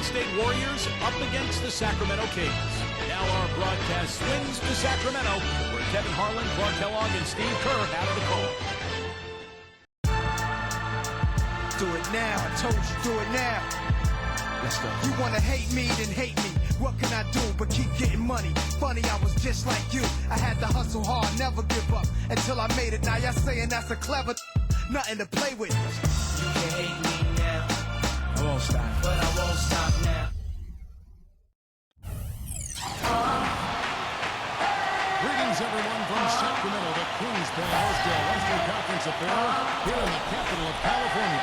Golden State Warriors up against the Sacramento Kings. Now our broadcast swings to Sacramento, where Kevin Harlan, Clark Kellogg, and Steve Kerr have the call. Do it now. I told you, do it now. Let's go. You wanna hate me, then hate me. What can I do but keep getting money? Funny, I was just like you. I had to hustle hard, never give up until I made it. Now y'all saying that's a clever nothing to play with. You can hate me now, I won't stop. but I won't stop now. Greetings, everyone, from Sacramento. The Kings play host to a Western Conference affair here in the capital of California.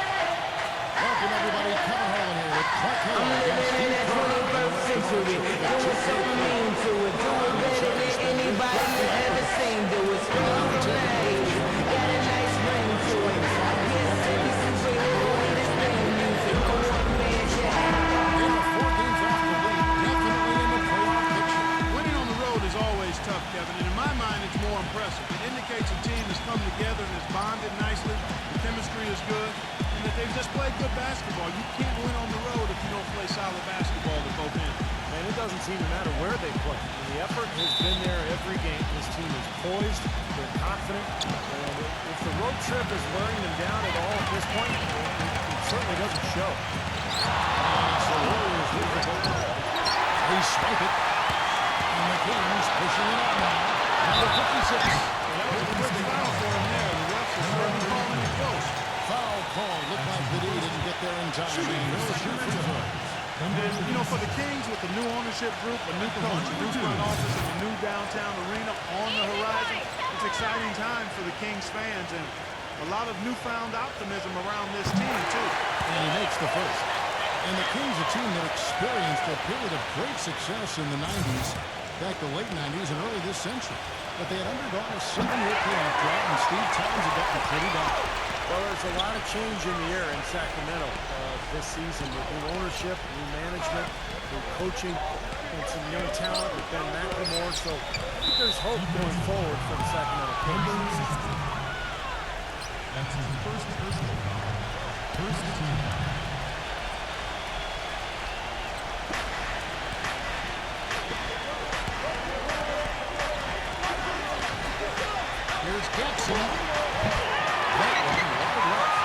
Welcome, everybody. Kevin Harlan here with Clark Kellogg. I'm living in that 21st century, doing something mean to it, doing better than anybody you ever seen. Do it, spring from age, got a nice ring to it. I guess every superhero in this thing music, go on, man, yeah. They are 4 games off the lead, definitely in the playoff picture. Winning on the road is always tough, Kevin, and in my mind, it's more impressive. It indicates a team has come together and has bonded nicely, the chemistry is good, and that they've just played good basketball. You can't win on the road if you don't play solid basketball at both ends. And it doesn't seem to matter where they play. The effort has been there every game. This team is poised, they're confident, and if the road trip is wearing them down at all at this point, it certainly doesn't show. So Warriors lead the ball. They swipe it, and the Kings pushing it up now. Number 56. And that was a quick foul for him there. The refs are certainly calling it close. Foul call. Looked like that he didn't get there in time. No shoot free throw. And, you know, for the Kings, with the new ownership group, a new coach, a new front office, and a new downtown arena on the horizon, it's exciting time for the Kings fans and a lot of newfound optimism around this team, too. And he makes the first. And the Kings, a team that experienced a period of great success in the 90s, back the late 90s and early this century. But they had undergone a 7-year playoff drought, and Steve times had gotten pretty bad. Well, there's a lot of change in the air in Sacramento this season with new ownership, new management, new coaching, and some young talent with Ben McLemore. So I think there's hope going forward for the Sacramento Kings. That's his first personal foul. First team. Here's Jackson. That one wide left.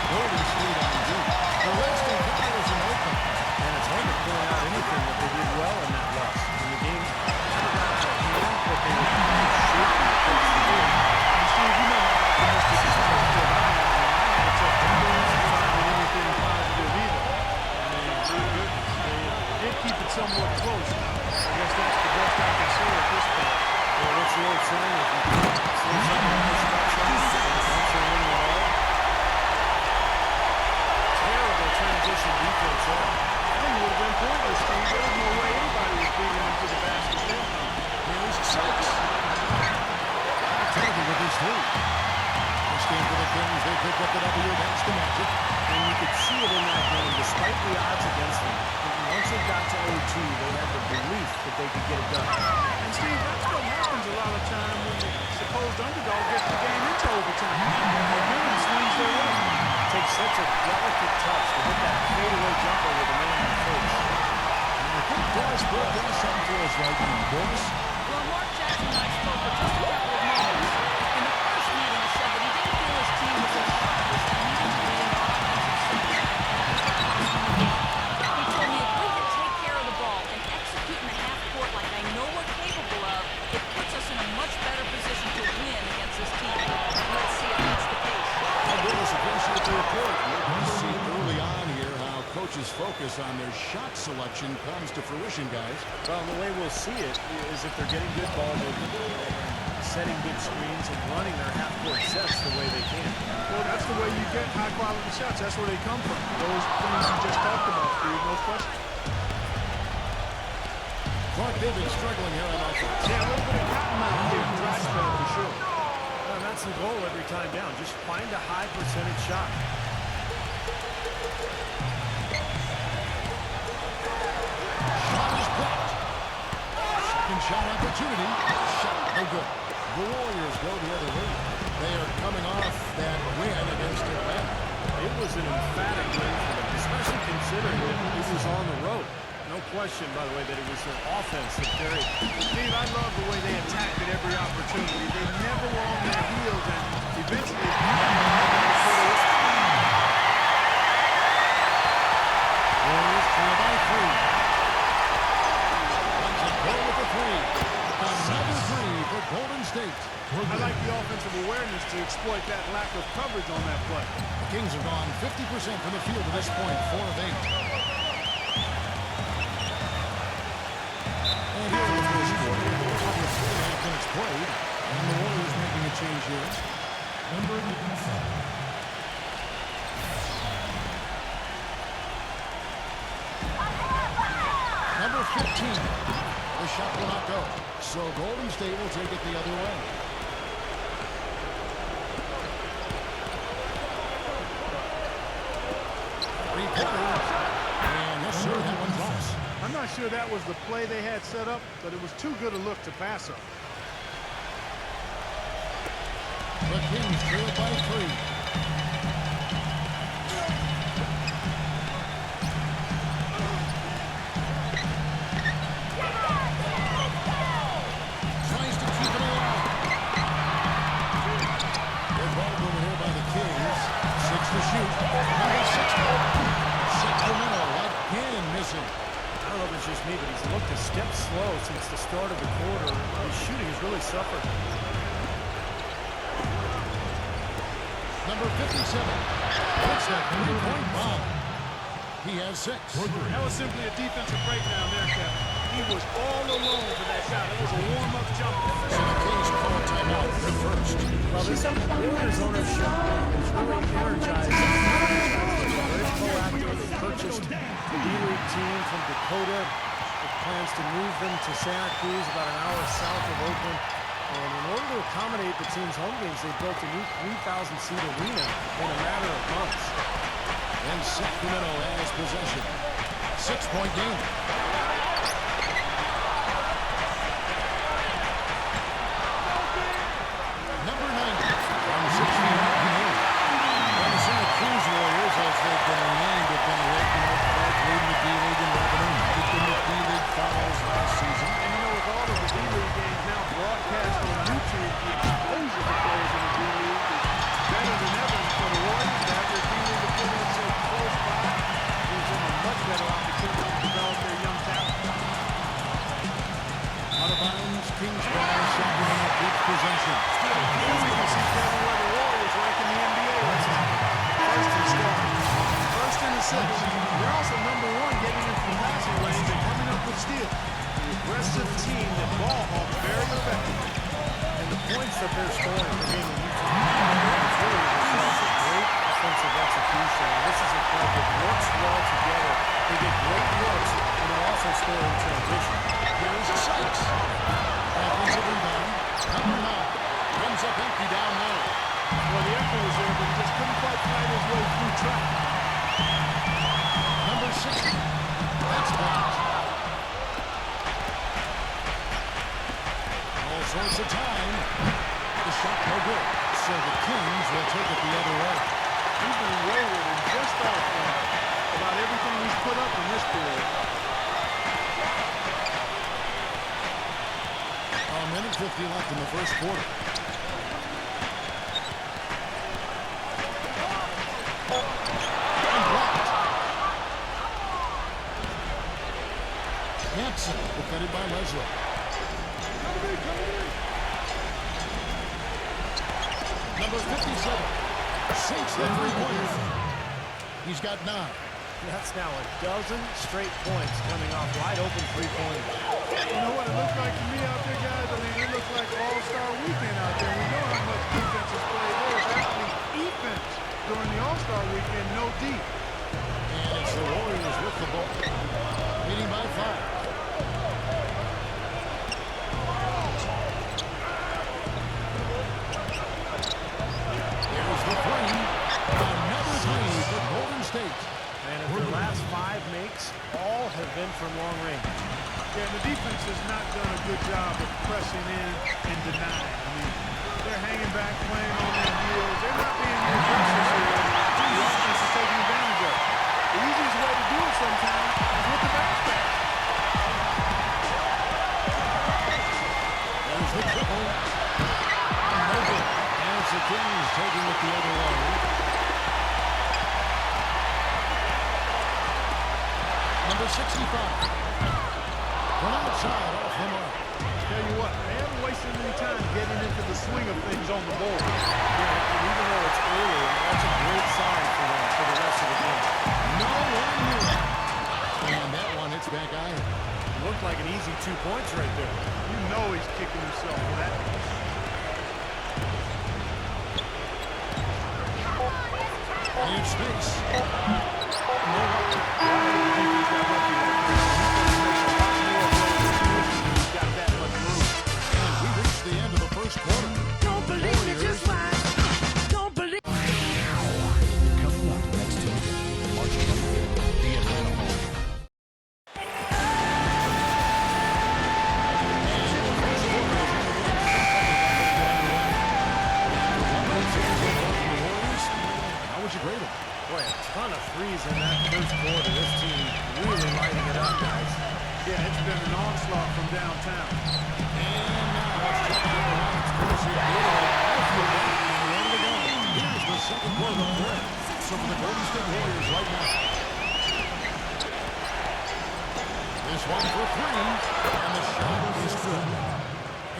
Golden State on deep. The Western Conference is open. And it's hard to point out anything that they did well in that loss. In the game, kind of got out of hand, but they were kind of shaky across the board. And Steve, you know how optimistic this coach that I am. I had a tough time finding anything positive either. I mean, really good. They did keep it somewhat close. I guess that's the best I can say at this point. Well, what's the old saying? If you can say something nice about something, don't say anything at all. Terrible transition defense there. I think it would have been pointless, Steve. There was no way anybody was beating him to the basket there. Here's Sykes. Taken with his three. This game for the Kings, they pick up the W. That's the Magic. And you could see it in that game, despite the odds against them. Once it got to 0-2, they had the belief that they could get it done. And Steve, that's what happens a lot of time when the supposed underdog gets the game into overtime. Momentum swings their way. It takes such a delicate touch to hit that fadeaway jumper with a man in the face. And I think Boris broke down something for us right now. Boris? Well, Mark Jackson and I spoke for just a couple of moments. In the first meeting, he said that he didn't feel his team was as sharp as they needed to be in the offensive section. He told me if we can take care of the ball and execute in the half court like I know we're capable of, it puts us in a much better position to win against this team. Let's see if that's the case. I Dennis, appreciate the report. You see early on here how coaches' focus on their shot selection comes to fruition, guys. Well, the way we'll see it is if they're getting good ball movement, setting good screens, and running their half-court sets the way they can. Well, that's the way you get high-quality shots. That's where they come from. Those things you just talked about, Steve, no question. Clark, they've been struggling here on offense. Yeah, a little bit of cotton mouth here, dry spell for sure. And that's the goal every time down. Just find a high percentage shot. Shot is blocked. Second shot opportunity. Shot no good. The Warriors go the other way. They are coming off that win against Atlanta. It was an emphatic win for them, especially considering considering that it was on the road. No question, by the way, that it was their offense that carried. Steve, I love the way they attacked at every opportunity. They never were on their heels, and eventually... Warriors trail by 3. Let's go with the 3. Another 3 for Golden State. I like the offensive awareness to exploit that lack of coverage on that play. The Kings have gone 50% from the field to this point, 4 of 8. And here in the first quarter, over 4.5 minutes played, and the Warriors making a change here. Number 87. Number 15. The shot will not go. So Golden State will take it the other way. And yes, sir, that one drops. I'm not sure that was the play they had set up, but it was too good a look to pass up. The Kings trail by 3. Tries to keep it alive. Good ball movement here by the Kings. 6 to shoot. Number 60. Sacramento again missing. I don't know if it's just me, but he's looked a step slow since the start of the quarter. His shooting has really suffered. Number 57. Puts that 3-point bomb. He has 6. That was simply a defensive breakdown there, Kevin. He was all alone for that shot. It was a warm-up jumper. So the Kings call timeout for first. Well, this Warriors ownership is really energized. They're very proactive. They purchased the D-League team from Dakota. It plans to move them to Santa Cruz, about an hour south of Oakland. And in order to accommodate the team's home games, they built a new 3,000-seat arena in a matter of months. And Sacramento has possession. 6-point game. Number 90. From 6 feet out in the air. And the Santa Cruz Warriors, as they've been named, have been ranking up back leading the D-League in revenue. Leading the D-League fouls last season. And you know, with all of the D-League games now broadcast on YouTube, the exposure for players in the D-League is better than ever for the Warriors to have their D-League affiliates so close by. Gives them a much better opportunity to develop their young talent. Out of bounds, Kings ball, Sacramento gets possession. Here we can see Kevin where the Warriors rank in the NBA this season. First in scoring, first in assists. They're also number 1 getting in from passing range and coming up with steals. An aggressive team that ball hawks very effectively. And the points that they're scoring are being used it's really the result of great offensive execution. And this is a club that works well together. They get great looks, and they also score in transition. Here's Sykes. Offensive rebound. Number 9. Comes up empty down low. Well, the effort was there, but he just couldn't quite fight his way through traffic. Number 60. That's blocked. All sorts of time. The shot no good. So the Kings will take it the other way. He's been wayward and just off about everything he's put up in this period. A minute 50 left in the first quarter. And blocked. Hanson defended by Leslie. Number 57 sinks the 3-pointer. He's got 9. That's now a dozen straight points coming off wide open 3-pointers. You know what it looked like to me out there, guys? I mean, it looked like All-Star Weekend out there. We know how much defense is played. There was actually defense during the All-Star Weekend, no D. And it's the Warriors with the ball. Leading by 5. There's the 3. Another 3 for Golden State. And if their last 5 makes, all have been from long range. Yeah, the defense has not done a good job of pressing in and denying. I mean, they're hanging back, playing on their heels. They're not being aggressive here. The offense is taking advantage of it. The easiest way to do Number 65. From outside off the mark. Tell you what, they haven't wasted any time getting into the swing of things on the board. Yeah, and even though it's early, that's a great sign for them for the rest of the game. No one knew it. And that one hits back iron. It looked like an easy 2 points right there. You know he's kicking himself for that. In space. He's got that much room. And we reached the end of the first quarter. Don't believe me, just watch. Don't believe. Coming up next Tuesday, March 25th, the Atlanta Home. How would you grade it? Boy, a ton of threes in that first quarter. This team really lighting it up, guys. Yeah, it's been an onslaught from downtown. And now let's check out the lines. Courtesy of Gatorade. Ready to go. Here's the second quarter of play. So for the Golden State Warriors right now. This one for three. And the shot is good.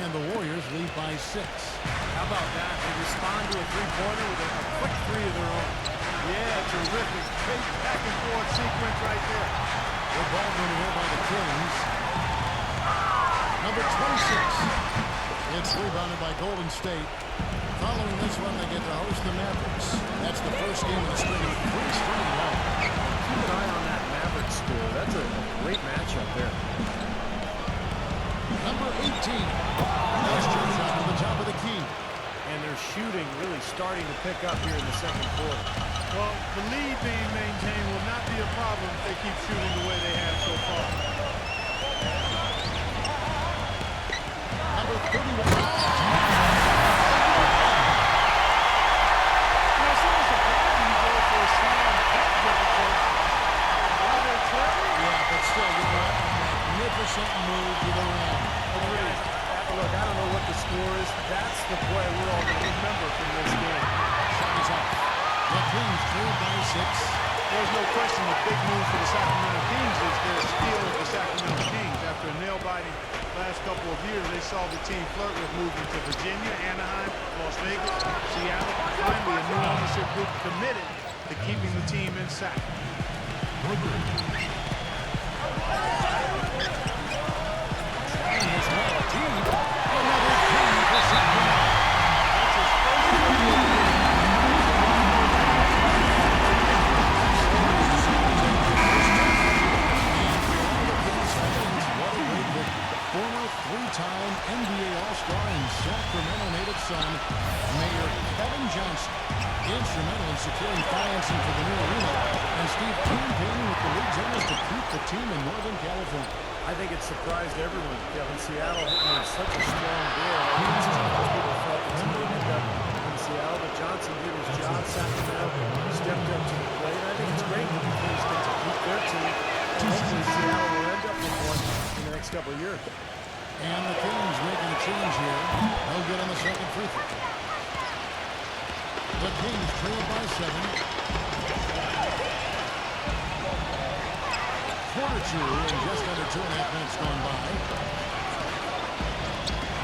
And the Warriors lead by 6. How about that? They respond to a three-pointer with a quick three of their own. Yeah, terrific. Big back and forth sequence right there. The ball going here by the Kings. Number 26. It's rebounded by Golden State. Following this one, they get to host the Mavericks. That's the first game of the string of 3 straight long. Keep an eye on that Mavericks score. That's a great matchup there. Number 18. Nice jump shot to the top of the key. And their shooting really starting to pick up here in the second quarter. Well, the lead being maintained will not be a problem if they keep shooting the way they have so far. Number 31. Now, it's almost surprising you go for a slam cut difficult. While they're trailing, Yeah, but still, you know what? A magnificent move to the rim. Look, I don't know what the score is. That's the play we're all going to remember from this game. Shot is off. The Kings trail by 6. there's no question the big move for the Sacramento Kings is their steal of the Sacramento Kings. After a nail-biting last couple of years, they saw the team flirt with moving to Virginia, Anaheim, Las Vegas, Seattle. Finally, a new ownership group committed to keeping the team in Sac. Three-time NBA All-Star and Sacramento native son, Mayor Kevin Johnson, instrumental in securing financing for the new arena, and Steve campaigning with the league's owners to keep the team in Northern California. I think it surprised everyone. Kevin, Seattle made such a strong deal. I think most people thought the team would end up in Seattle, but Johnson did his job. Sacramento stepped up to the plate. I think it's great that the Kings get to keep their team. Hopefully Seattle will end up with one in the next couple of years. And the Kings making a change here. No good on the second free throw. The Kings trail by 7. Quarter 2 and just under 2.5 minutes gone by.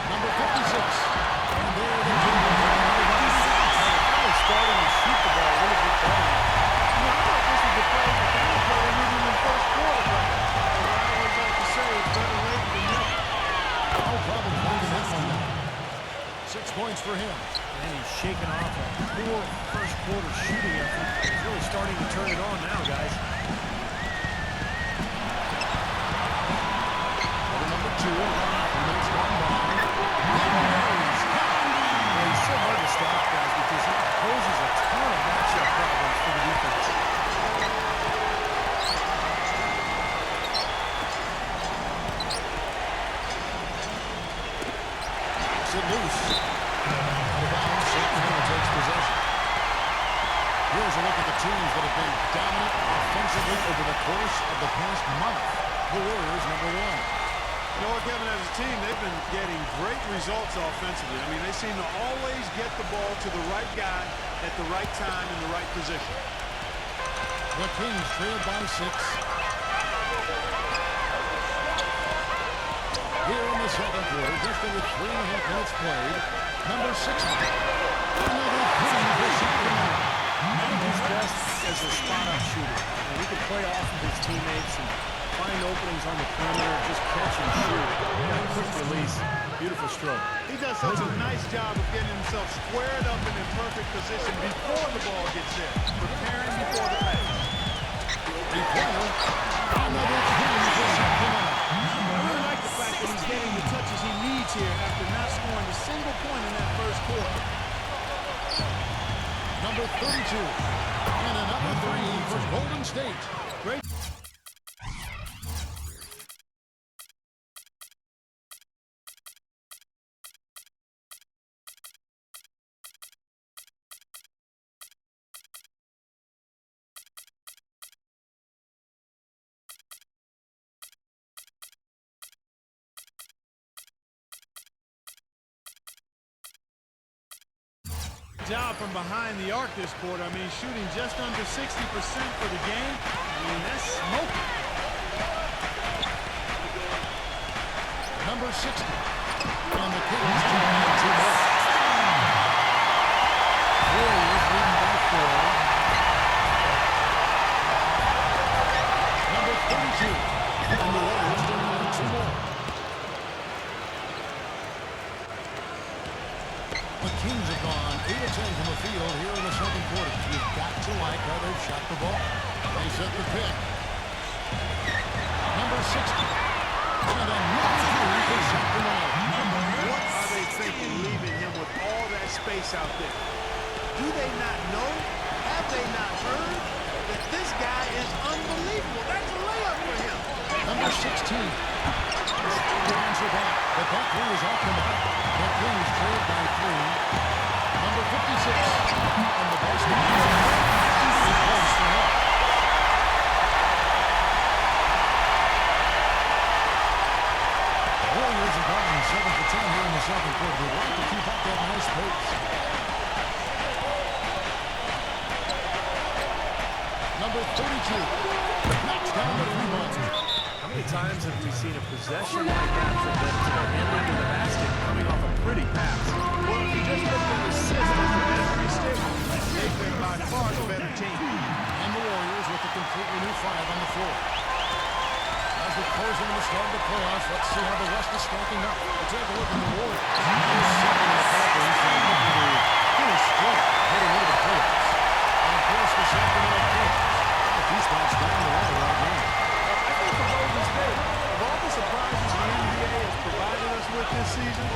Number 56. And there the Kings Finally starting to shoot the ball a little bit better. I thought this was the play the game play even in the first quarter, but I always like to say it's better late than never. no problem finding that one now. 6 points for him. And he's shaking off a poor first quarter shooting effort. He's really starting to turn it on now, guys. Number 2, 1.5 minutes gone by. Well, he's so hard to stop, guys, because he poses a ton of matchup problems for the defense. It loose. Out of bounds, Sacramento takes possession. Here's a look at the teams that have been dominant offensively over the course of the past month. The Warriors, number 1. You know what, Kevin, as a team, they've been getting great results offensively. I mean, they seem to always get the ball to the right guy at the right time in the right position. The Kings trail by 6. Here in the second quarter, just under 3.5 minutes played. Number 60. Another three for Sacramento. He's best as a spot-up shooter. And he can play off of his teammates and find openings on the perimeter, just catch and shoot. Got a quick release. Beautiful stroke. He does such a nice job of getting himself squared up and in perfect position before the ball gets there, preparing before the pass. Another three for Sacramento. I really like the fact that he's getting the touches he needs here after not scoring a single point in that first quarter. Number 32. And another three for Golden State. Great. Job from behind the arc this quarter. I mean, shooting just under 60% for the game. I mean, that's smoking. Number 60. And the Kings taking 2 more. Warriors leading by 4. Number 32. And the Warriors taking 2 more. The Kings have gone 8 of 10 from the field here in the second quarter. You've got to like how they've shot the ball. They set the pick. Number 60. And another three for Sacramento. What are they thinking leaving him with all that space out there? Do they not know? Have they not heard that this guy is unbelievable? That's a layup for him. Number 16. Downs are back, but that three is off the mark. The Kings trailed by 3. Number 56. And the basket is close for him. Warriors are gone 7 for 10 here in the second quarter. They'd like to keep up that nice pace. Number 32. Knocks down the rebound. How many times have we seen a possession like that from them handling to the basket coming off a pretty pass? Well, if you just look at the assist as the measuring stick, they've been by far the better team. And the Warriors with a completely new 5 on the floor. As we close in the start of the playoffs, let's see how the West is stacking up. Let's take a look at the Warriors. They're second in the conference and looking to finish strong heading into the playoffs. And of course, the Sacramento Kings. A few spots down the ladder right now. I think for Golden State, of all the surprises the NBA has provided us with this season,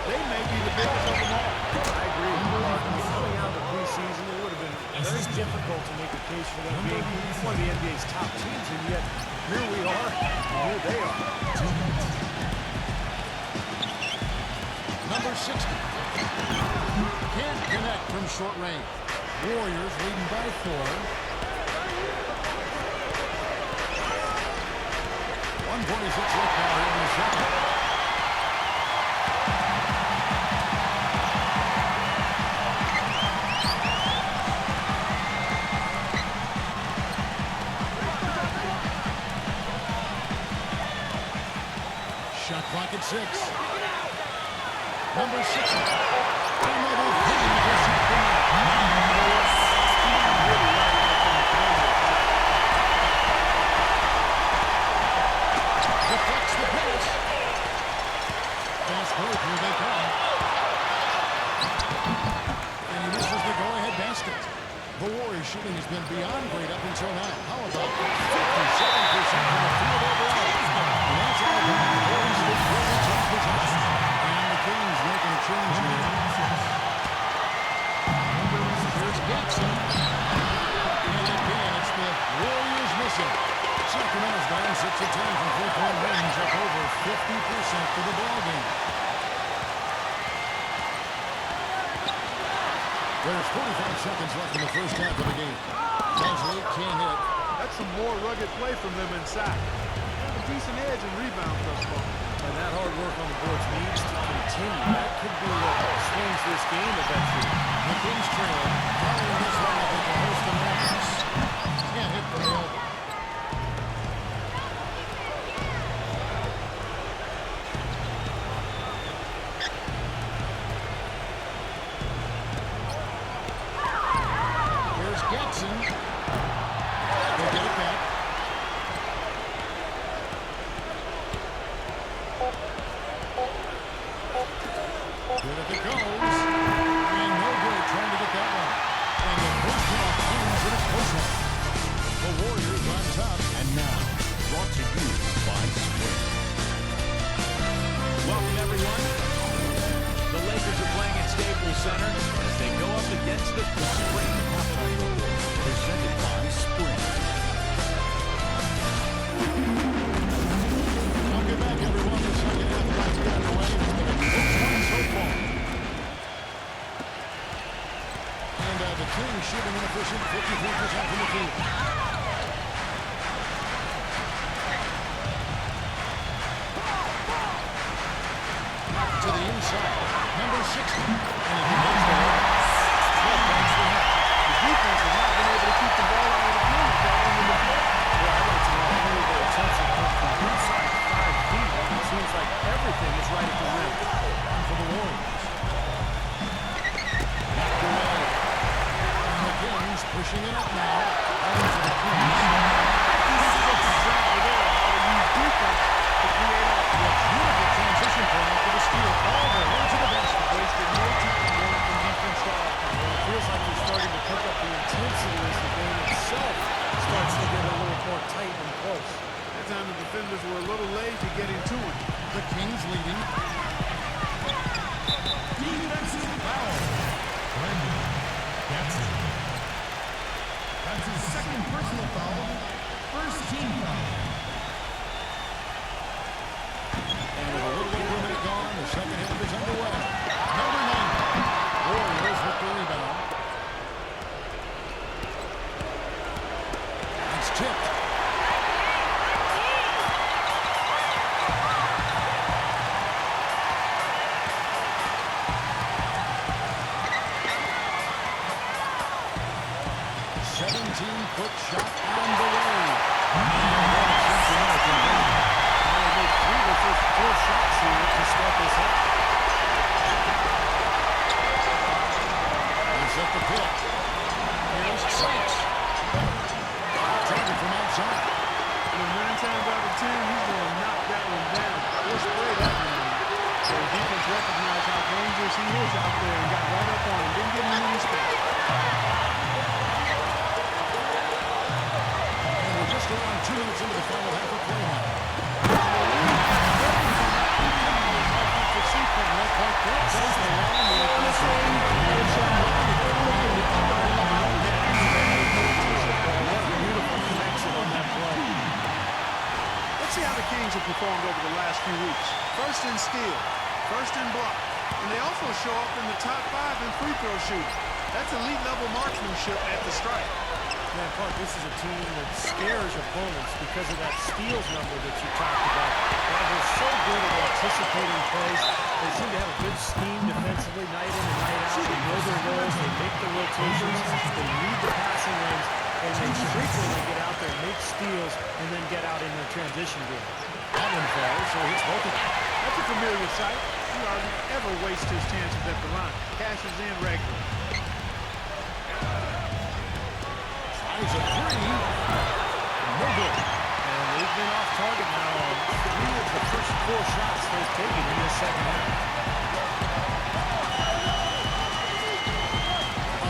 they may be the biggest of them all. I agree. Coming out of the preseason, it would have been very difficult to make a case for them being one of the NBA's top teams, and yet here we are, and here they are. Number 60. Can't connect from short range. Warriors leading by 4. 1:46 left now here in the second. Shot clock at 6. Number 6. Another three for Sacramento. Deflects the pass. Fast break, here they come. And he misses the go-ahead basket. The Warriors shooting has been beyond great up until now. How about 57% from the field overall? And that's all about the Golden State Warriors on possession. And the Kings making a change here. Here's Jackson. And again, it's the Warriors missing. Sacramento's down 6 of 10 from three-point range, up over 50% for the ballgame. There's 45 seconds left in the first half of the game. Translate can't hit. That's some more rugged play from them inside. They have a decent edge and rebound thus far. And that hard work on the boards needs to continue. That could be what swings this game eventually. The Kings trail. Following this one, I think the host of Memphis. Can't hit from the elbow. Staples Center as they go up against the Spring Halftime Report, presented by Spring. Welcome back, everyone. The second half about to get underway. It's been a quick one so far. And the Kings shooting inefficient, 53% from the field. To the inside, number 60. And he hits the line. The defense has not been able to keep the ball out of the field. Well, I'd like to know how many of their attempts have come from inside 5 feet. It seems like everything is right at the rim. And for the Warriors. Knocked away. And the Kings pushing it up now. Heading to the Kings. That's exactly there. How to use defense to create offense. Beautiful transition point for the steal. All the way to the basket. Wasted no time going from defense to offense. Well, it feels like they're starting to pick up the intensity as the game itself starts to get a little more tight and close. That time the defenders were a little late to get into it. The Kings leading. Defensive foul. Brandon Jackson. That's his second personal foul. First team foul. And with a little over a minute gone, the second half is underway. Number 9. Warriors with the rebound. It's tipped. Foot shot on the way. They made 3 of the first 4 shots here to start this up. He's at the pick. Here's Sykes. Target from outside. And 9 times out of 10, he's going to knock that one down or spray that one. So the defense recognized how dangerous he is out there and got right up on him. Didn't give him any space. Just around 2 minutes into the final half of play now. Let's see how the Kings have performed over the last few weeks. First in steal, first in block, and they also show up in the top 5 in free throw shooting. That's elite level marksmanship at the strike. Man, Clark, this is a team that scares opponents because of that steals number that you talked about. They're so good at anticipating plays. They seem to have a good scheme defensively night in and night out. They know their roles. They make the rotations. They read the passing lanes. And they frequently get out there, make steals, and then get out in their transition game. That one falls, so it's both of them. That's a familiar sight. He hardly ever wastes his chances at the line. Cashes in regularly. Tries a 3. No good. And they've been off target now on 3 of the first 4 shots they've taken in the second half.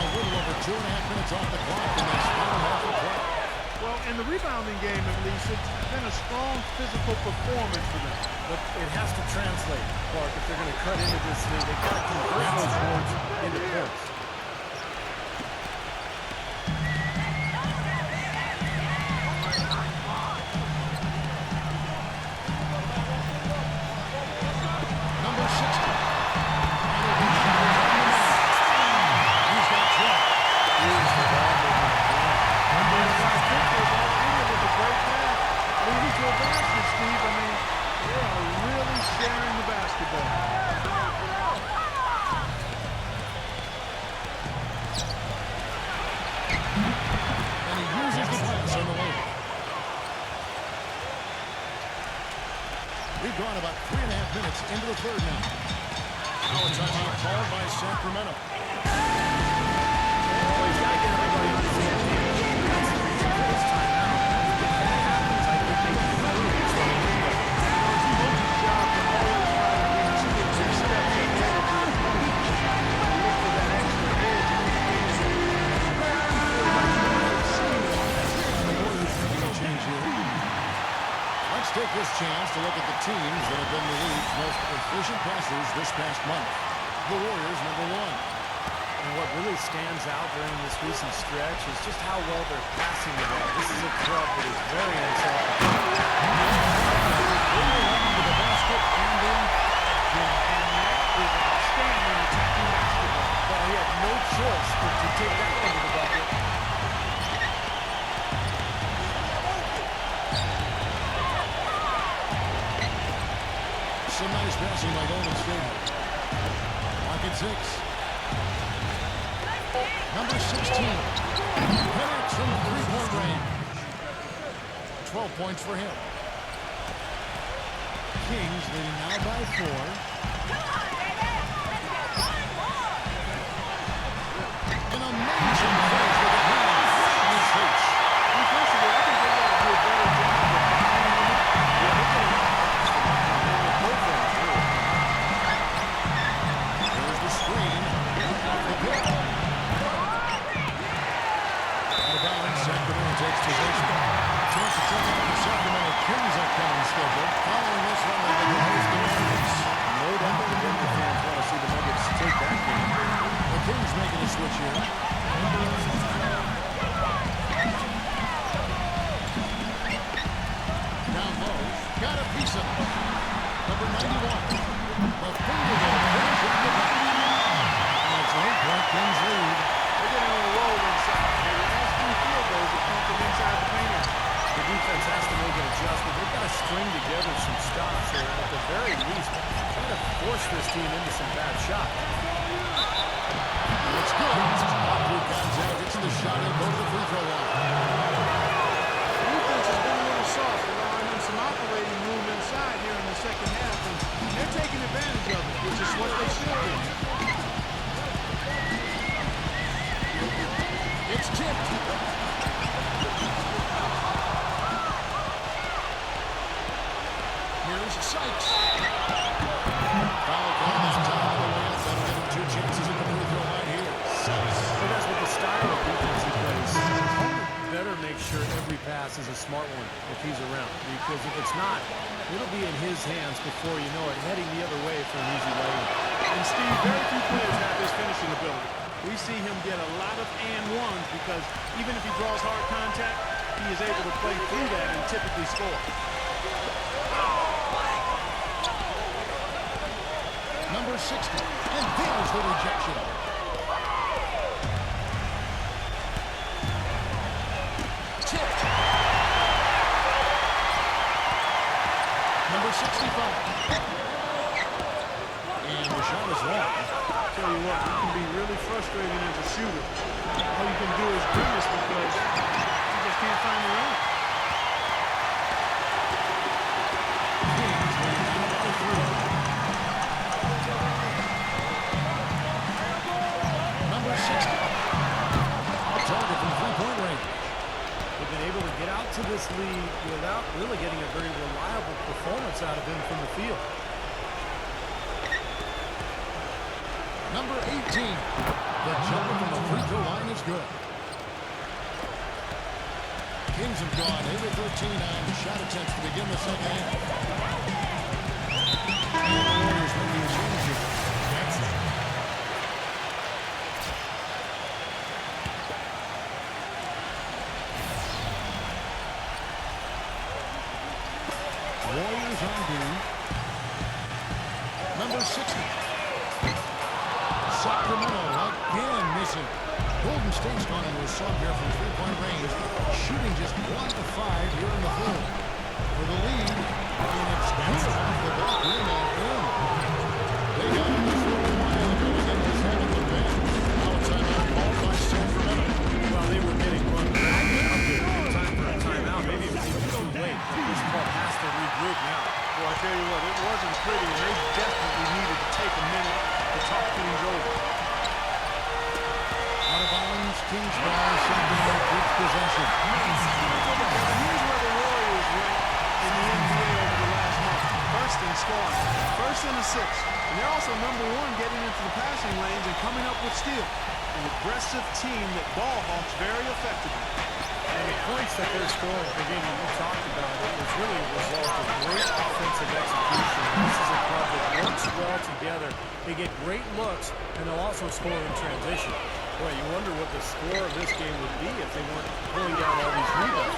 A little over 2.5 minutes off the clock in this final half of play. Well, in the rebounding game, at least, it's been a strong physical performance for them. But it has to translate, Clark, if they're going to cut into this league. They've got to convert those boards into points. Number 60. He's got 12. Here's the ball movement. Number 5 pick goes all in with a great pass. Leading to a basket, Steve. I mean, they are really sharing the basketball. And he uses the pass on the way. We've gone about 3.5 minutes into the third now. Now a timeout called by Sacramento. He's got to get everybody on the same page. That's the reason for this timeout. If that happens, I think they can really get started. It's a coach's job to always try to get 2 or 3 steps ahead of your opponent. And look for that extra edge in the game. Let's take this chance to look at the teams that have been the league's most efficient passers this past month. the Warriors, number 1. And what really stands out during this recent stretch is just how well they're passing the ball. This is a club that is very unselfish. Well, he had no choice but to take that one to the bucket. Some nice passing by Golden State. Mark at 6. Number 16. Connects from three-point range. 12 points for him. Kings leading now by 4. An amazing finish with the hands. And it's Hoops. Defensively, I think they got to do a better job of finding them. Yeah, they're going to both ends, really. There's the screen. The pick. Out of bounds, Sacramento takes possession. Chance to check out the Sacramento Kings upcoming schedule. Following this one, they will host the Nuggets. No doubt the Denver fans want to see the Nuggets take that game. The Kings making a switch here. Down low. Got a piece of it. Number 91. The finger roll finish at the back. And it's an 8-point Kings lead. They're getting on a roll inside. The last 3 field goals have come from inside the paint. The defense has to make an adjustment. They've got to string together some stops, or at the very least, try to force this team into some bad shots. It's good. Andrew Gonzaga gets the shot and goes to the free throw line. The defense has been a little soft, allowing them some operating room inside here in the second half, and they're taking advantage of it, which is what they should do. It's tipped. Here's Sykes. Foul call is top of the layup. That'll give him 2 chances at the free throw line here. But that's what the style of defense he plays. Better make sure every pass is a smart one if he's around, because if it's not, it'll be in his hands before you know it, heading the other way for an easy lay-in. And Steve, very few players have this finishing ability. We see him get a lot of and-ones because even if he draws hard contact, he is able to play through that and typically score. Number 60. And there's the rejection. Tipped. Number 65. And the shot is long. Tell you what, you can be really frustrating as a shooter. All you can do is grimace because you just can't find the line. Kings leading now by 3. Number 60. A target from three-point range. They've been able to get out to this lead without really getting a very reliable performance out of him from the field. Number 18. The jumper from the free throw line is good. Kings have gone 8 of 13 on shot attempts to begin the second half. And the Warriors making a change here. That's it. Warriors on D. Number 60. Sacramento again missing. Golden State's gone into a slump here from three-point range, shooting just 1 of 5 here in the third. For the lead, and it's good off the back rim and in. They got it for a while ago again with Hamilton back. Now a timeout called by Sacramento. Well, they were getting run back out there. Time for a timeout. Maybe it was even too late. This ball has to regroup now. Well, I tell you what, it wasn't pretty, and they definitely needed to take a minute to talk things over. Out of bounds, Kings ball, Sacramento keeps possession. Here's where the Warriors went in the NBA over the last month. First in scoring, first in assists. And they're also number 1 getting into the passing lanes and coming up with steals. An aggressive team that ball hawks very effectively. And the points that they're scoring, again, you talked about it, it's really a result of great offensive execution. This is a club that works well together. They get great looks, and they'll also score in transition. Boy, you wonder what the score of this game would be if they weren't pulling down all these rebounds.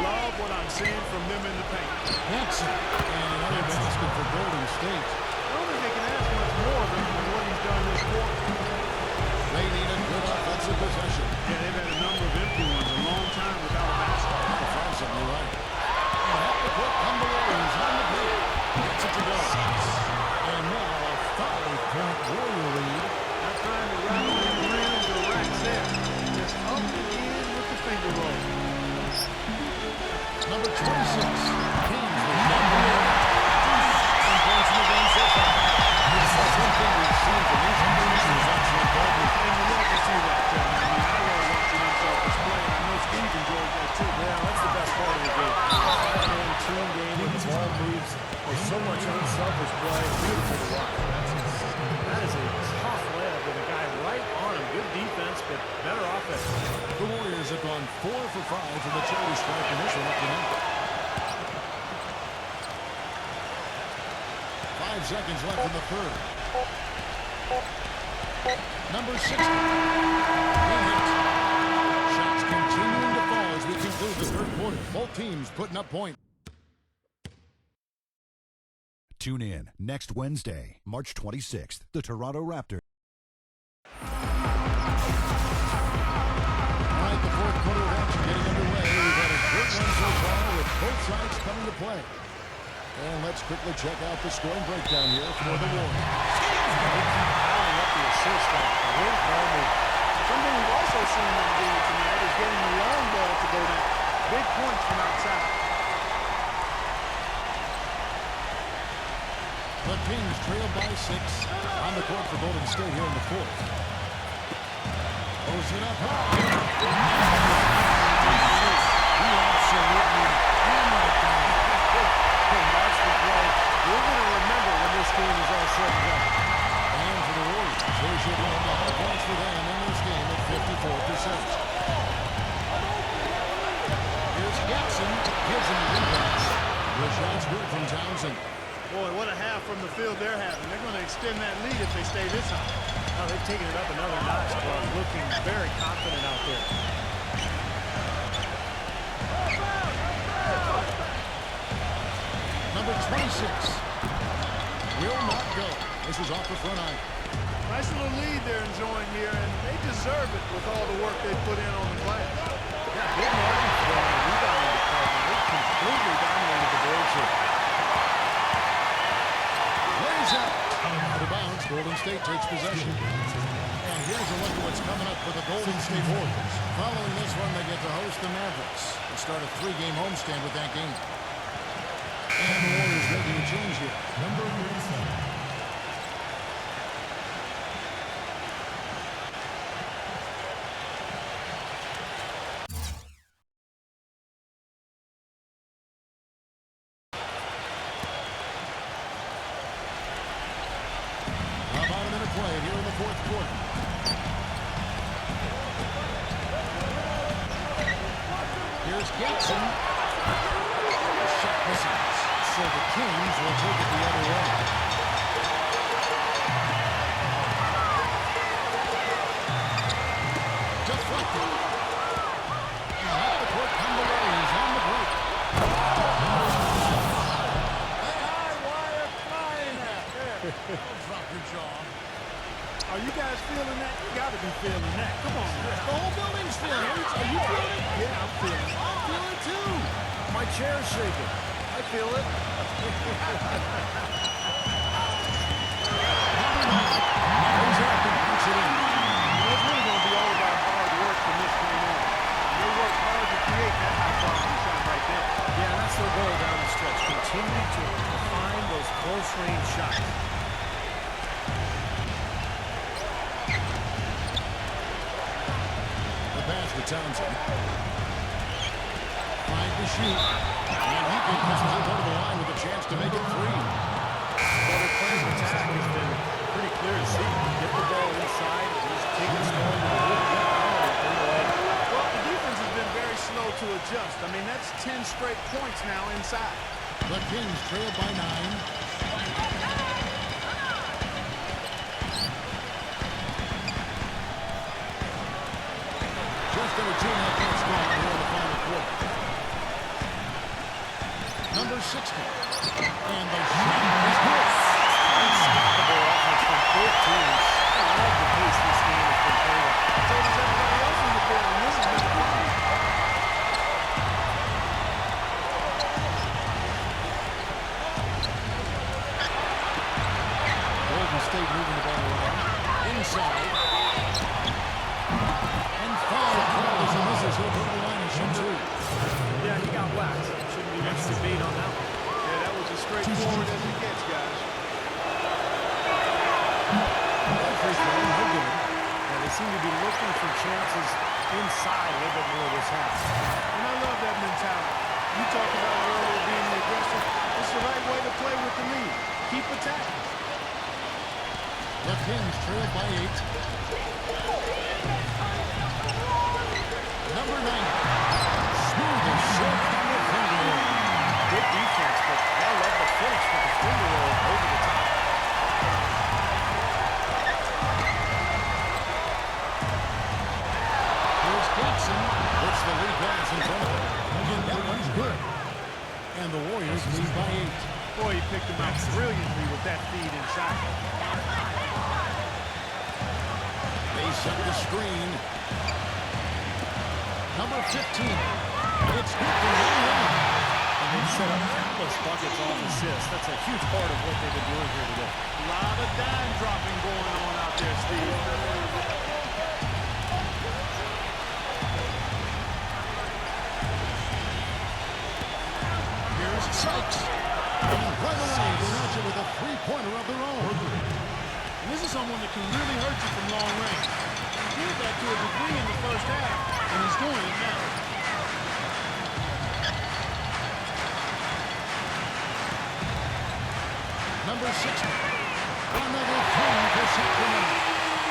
Love what I'm seeing from them in the paint. Jackson. And another basket for Golden State. I don't think they can ask much more than what he's done this quarter. They need a good offensive possession. Yeah, they've had a number of empty ones a long time without a basket. Defensive, you're right. And at the court, Warriors on the break. Gets it to go. And now a 5-point Warrior lead. Not trying to rattle the rims or racks there. Just up and in with the finger roll. Number 26, Kings with number 1. 10 points in the game so far. This is something we've seen from these teams is actually golden. And you love to see that, Kevin. I mean, I love watching himself display, and I know Steve enjoys that too. Yeah, that's the best part of the game. Five-man team game with the ball moves. There's so much unselfish play. Beautiful to watch. That is a tough layup with a guy right on him. Good defense, but better offense. The Warriors have gone 4 for 5 from the charity stripe in this one up to now. 5 seconds left in the third. Number 60. Shots continuing to fall as we conclude the third quarter. Both teams putting up points. Tune in next Wednesday, March 26th, the Toronto Raptors. All right, the fourth quarter of action getting underway. We've had a good one so far with both sides coming to play. And let's quickly check out the scoring breakdown here for the Warriors. Piling up the assist on a great ball move. Something we've also seen them do tonight is getting the long ball to go down. Big points from outside. The Kings trail by 6 on the court for Golden State here in the fourth. Throws it up high. He absolutely hammered it down. Watch the play. We're going to remember when this game is all said and done. And for the Warriors, they should have a lot of points for them in this game at 54%. Here's Jackson. Gives him the rebounds. The shot's good from Townsend. Boy, what a half from the field they're having. They're going to extend that lead if they stay this high. Now they've taken it up another notch, Clark. Looking very confident out there. Number 26 will not go. This is off the front eye. Nice little lead they're enjoying here, and they deserve it with all the work they put in on the glass. Yeah, big margin for them in the rebounding department. They completely dominated the boards here. Lays out. Out of bounds. Golden State takes possession. And here's a look at what's coming up for the Golden State Warriors. Following this one, they get to host the Mavericks. They start a 3-game homestand with that game. And the Warriors making a change here. Number 37. About a minute played here in the fourth quarter. Here's Jackson. The shot misses. So the Kings will take it the other way. Deflected. And at the court come the Warriors on the break. Drop your jaw. Are you guys feeling that? You got to be feeling that. Come on, man. The whole building's feeling it. Are you feeling it? Yeah, I'm feeling it. I feel it too. My chair's shaking. I feel it. Comes up and puts it in. It's really going to be all about hard work from this point on. They work hard to create that high-quality shot right there. Yeah, and that's their goal down the stretch. Continue to find those close-range shots. The pass to Townsend. Trying to shoot. And he can pushes it over the line with a chance to make it 3. Well, their plan of attack has been pretty clear to see. Get the ball inside and just take it slow. Well, the defense has been very slow able to adjust. I mean, that's 10 straight points now inside. The Kings trail by 9. Just under 2.5 minutes gone here in the final quarter. Number 60. And the shot is good. Unstoppable offense from both teams. I love the pace this game has been played at. So does everybody else in the building. This has been fun. Golden State moving the ball around. Inside. And foul calls, and this is over the line and shoot 2. Yeah, he got whacked. Shouldn't be much debate on that one. Yeah, that was as straightforward as it gets, guys. Free throw, no good. And they seem to be looking for chances inside a little bit more this half. And I love that mentality. You talked about earlier being the aggressor. It's the right way to play with the lead. Keep attacking. The Kings trail by 8. Number 9. Smooth and short on the finger roll. Good defense, but I love the finish with the finger roll over the top. Here's Jackson. Puts the lead pass in front of him. Again, that one's good. And the Warriors lead by 8. Boy, he picked him out brilliantly with that feed inside. They set the screen. Number 15. It's good for one. And they've set up countless buckets off assists. That's a huge part of what they've been doing here today. A lot of dime dropping going on out there, Steve. Here's Sykes. And right away, they match it with a three-pointer of their own. And this is someone that can really hurt you from long range. He did that to a degree in the first half, and he's doing it now. Number 60. Another three for Sacramento.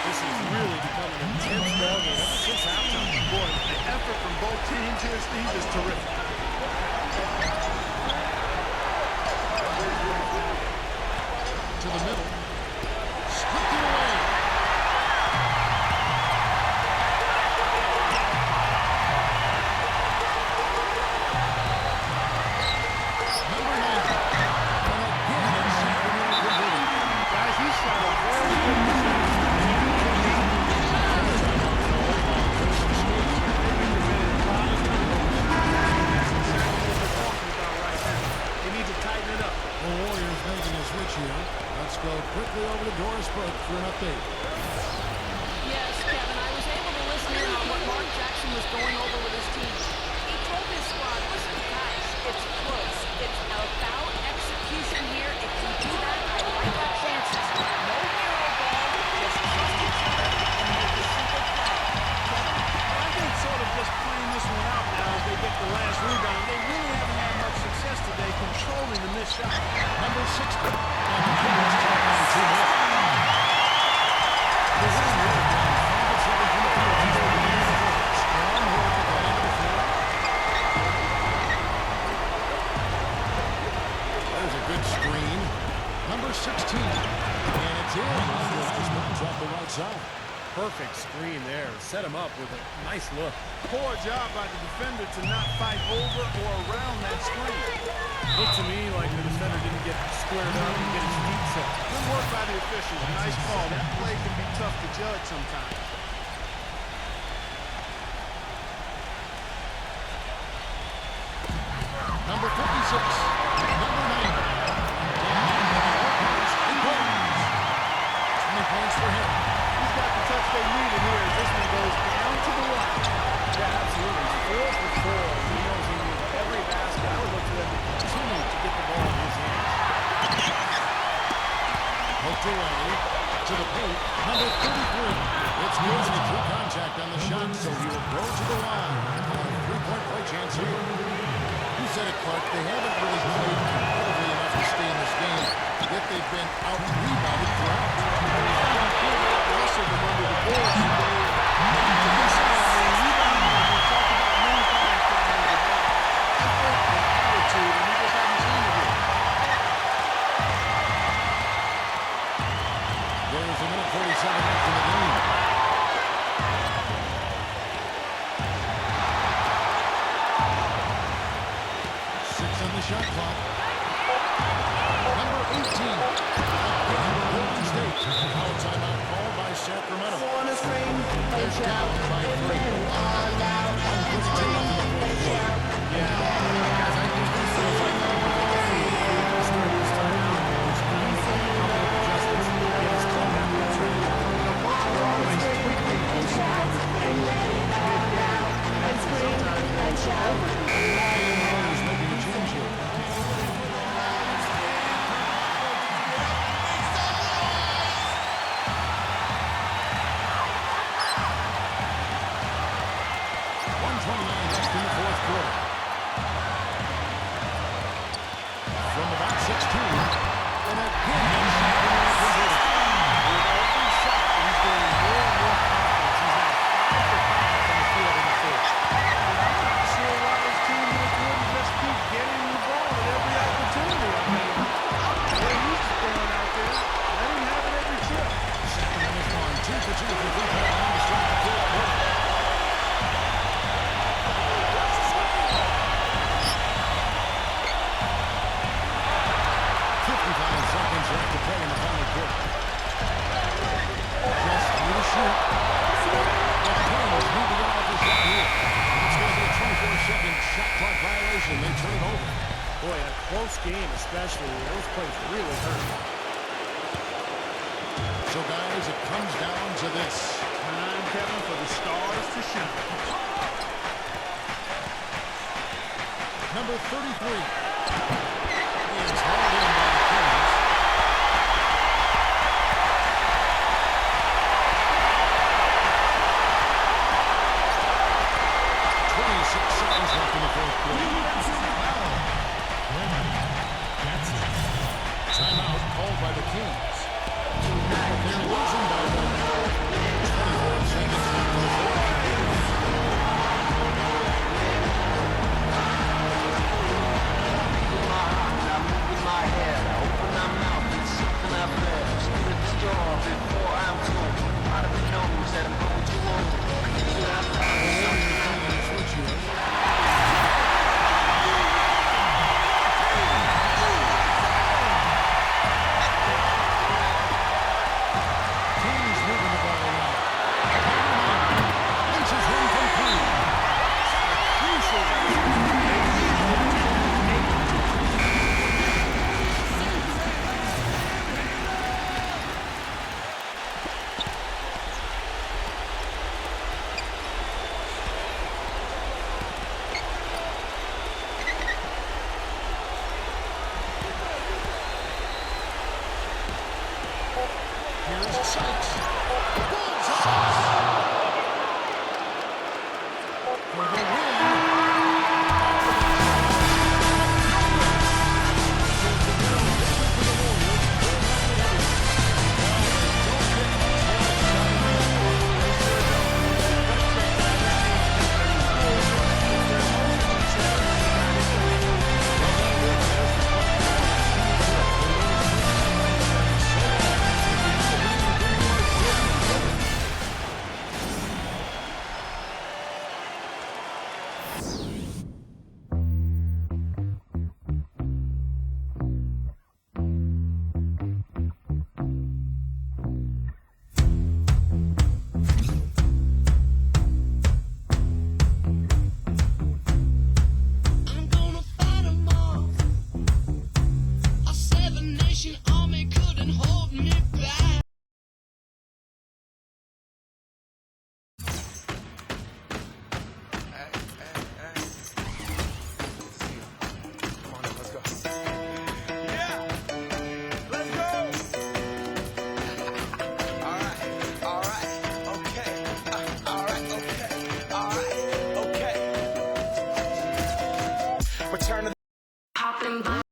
This is really becoming an intense ballgame ever since halftime. Boy, the effort from both teams here, Steve, is terrific. To the middle. Stripped it away. Number 9. And again, Sacramento converted. Guys, he shot a very good percentage. They need to tighten it up. The Warriors making a switch here. Let's go quickly over to Doris Burke for an update. Yes, Kevin, I was able to listen in on what Mark Jackson was going over with his team. He told his squad, listen, guys, it's close. It's about execution here. If you do that, I like our chances. No hero ball, just trust each other and make a simple play. Kevin? I think sort of just playing this one out now as they get the last rebound. They really haven't had much success today controlling the missed shot. Number 60. And the Kings take on 2 more. The Warriors are down 5-7 from the field. Strong work at the end of the floor. There's a good screen. Number 16. And it's in. Just bounce off the right side. Perfect screen there. Set him up with a nice look. Poor job by the defender to not fight over or around that screen. Looked to me like the defender didn't get squared up and get his feet set. Good work by the officials. Nice call. That play can be tough to judge sometimes. Number 56. Number 90. And it goes. 20 points for him. He's got the touch they needed here as this one goes down to the line. Yeah, absolutely. 4 for 4. He knows he needs every basket. I would look for them to continue to get the ball in his hands. Poked away to the paint. Number 33. It's good. He threw contact on the shot, so he will go to the line. A 3-point play chance here. You said it, Clark. They haven't really played competitively enough to stay in this game, yet they've been out-rebounded throughout. Rustle them under the boards today. To be said, I mean, we talk about many times shot clock. Number 18. Again, Golden State. Foul timeout called by Sacramento. Wanna scream and They're shout down by and 3. then all out and scream and shout. Guys, I think this feels like the start this time out. There's going to be a couple of adjustments to get his team back on track. And shout and then all out and scream and shout. He's making a change here. Left in the fourth quarter. From about 16, and again, Sacramento converted. With every shot, he's getting more and more confidence. He's now 5 for 5 from the field in the fourth. I'm not sure why his teammates wouldn't just keep getting the ball at every opportunity. I mean, when he's throwing out there, let him have it every trip. Sacramento's gone 2 for 2 from three-point line to start the fourth quarter. 55 seconds left to play in the final quarter. Just through the shoot. The Kings need to get off the shot here. It's going to be a 24-second shot clock violation. They turn it over. Boy, in a close game especially, those plays really hurt. So, guys, it comes down to this. Time, Kevin, for the stars to shine. Number 33. Is hauled in by the Kings. Seconds left in the fourth quarter. Timeout called by the Kings. They're losing by 24 seconds left in the fourth. My head, open my mouth, it's something I've read. Stood at the store before I'm told. Out of the nose that I'm going too old. Should I thought Kings moving the ball around. Inches one from three. Crucial. Here's Sykes.